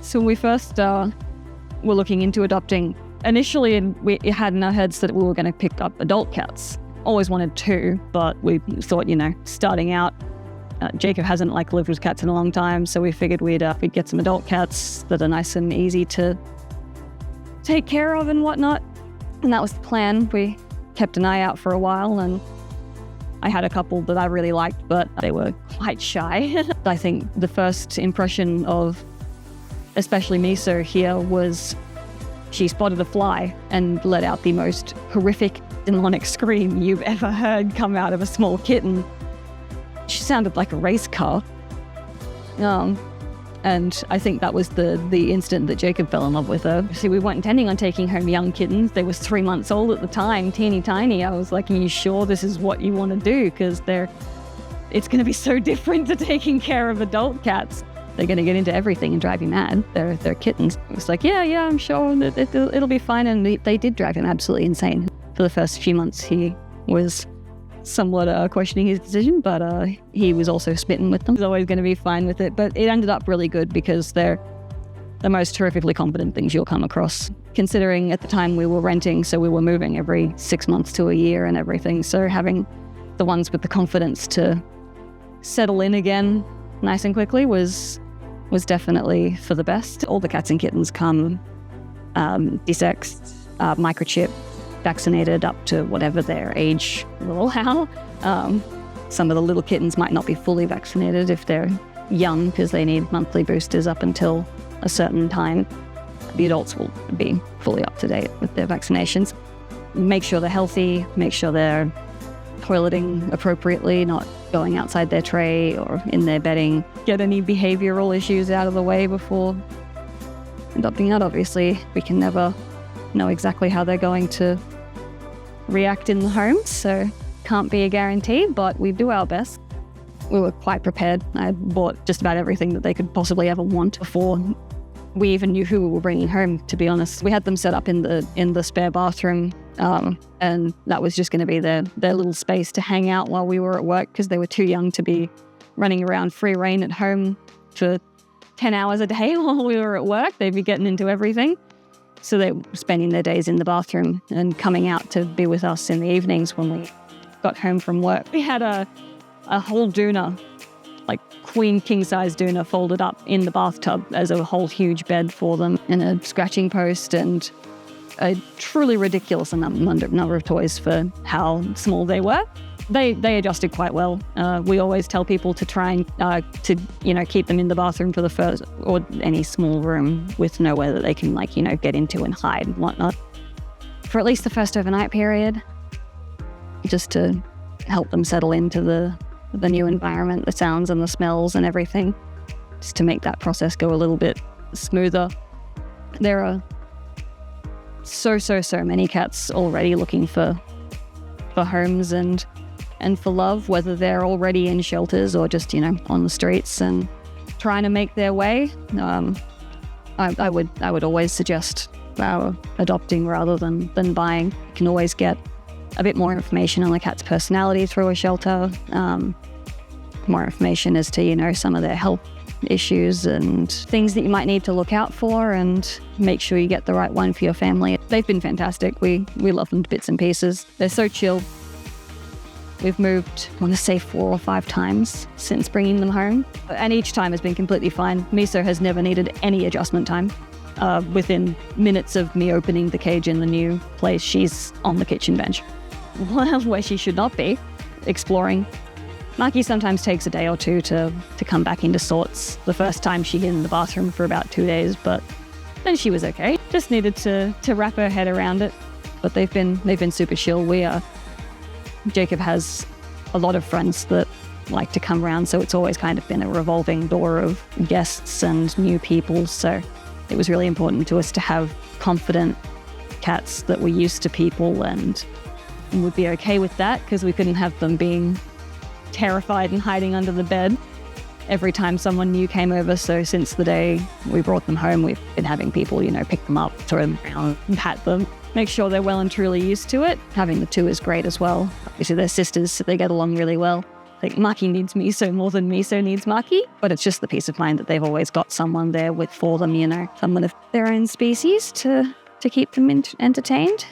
So when we first were looking into adopting, initially we had in our heads that we were going to pick up adult cats. Always wanted 2, but we thought, starting out, Jacob hasn't lived with cats in a long time, so we figured we'd get some adult cats that are nice and easy to take care of and whatnot. And that was the plan. We kept an eye out for a while, and I had a couple that I really liked, but they were quite shy. I think the first impression of especially Miso here was she spotted a fly and let out the most horrific demonic scream you've ever heard come out of a small kitten. She sounded like a race car. And I think that was the instant that Jacob fell in love with her. See, we weren't intending on taking home young kittens. They were 3 months old at the time, teeny tiny. I was like, are you sure this is what you want to do? Because it's going to be so different to taking care of adult cats. They're going to get into everything and drive you mad. They're kittens. It was like, yeah, I'm sure that it'll be fine. And they did drive him absolutely insane. For the first few months, he was somewhat questioning his decision, but he was also smitten with them. He's always going to be fine with it, but it ended up really good because they're the most horrifically competent things you'll come across. Considering at the time we were renting, so we were moving every 6 months to a year and everything, so having the ones with the confidence to settle in again nice and quickly was definitely for the best. All the cats and kittens come desexed, microchipped, vaccinated up to whatever their age will allow. Some of the little kittens might not be fully vaccinated if they're young because they need monthly boosters up until a certain time. The adults will be fully up to date with their vaccinations. Make sure they're healthy, make sure they're toileting appropriately, not going outside their tray or in their bedding. Get any behavioral issues out of the way before adopting out. Obviously, we can never know exactly how they're going to react in the home, so can't be a guarantee, but we do our best. We were quite prepared. I bought just about everything that they could possibly ever want before we even knew who we were bringing home, to be honest. We had them set up in the spare bathroom, and that was just going to be their little space to hang out while we were at work because they were too young to be running around free rein at home for 10 hours a day while we were at work. They'd be getting into everything. So they were spending their days in the bathroom and coming out to be with us in the evenings when we got home from work. We had a whole doona, like queen king-size doona, folded up in the bathtub as a whole huge bed for them, and a scratching post and a truly ridiculous number of toys for how small they were. They adjusted quite well. We always tell people to try and keep them in the bathroom for the first, or any small room with nowhere that they can get into and hide and whatnot, for at least the first overnight period, just to help them settle into the new environment, the sounds and the smells and everything, just to make that process go a little bit smoother. There are so many cats already looking for homes and for love, whether they're already in shelters or just, on the streets and trying to make their way. I would always suggest adopting rather than buying. You can always get a bit more information on the cat's personality through a shelter, more information as to, some of their health issues and things that you might need to look out for, and make sure you get the right one for your family. They've been fantastic. We love them to bits and pieces. They're so chill. We've moved, I want to say 4 or 5 times since bringing them home, and each time has been completely fine. Miso has never needed any adjustment time. Within minutes of me opening the cage in the new place, she's on the kitchen bench, where she should not be, exploring. Maki sometimes takes a day or two to come back into sorts. The first time she hid in the bathroom for about 2 days, but then she was okay. Just needed to wrap her head around it. But they've been super chill. Jacob has a lot of friends that like to come around, so it's always kind of been a revolving door of guests and new people. So it was really important to us to have confident cats that were used to people and would be okay with that, because we couldn't have them being terrified and hiding under the bed every time someone new came over. So since the day we brought them home, we've been having people, pick them up, throw them around, pat them, make sure they're well and truly used to it. Having the 2 is great as well. Obviously they're sisters, so they get along really well. think Maki needs Miso more than Miso needs Maki, but it's just the peace of mind that they've always got someone there for them, someone of their own species to keep them entertained.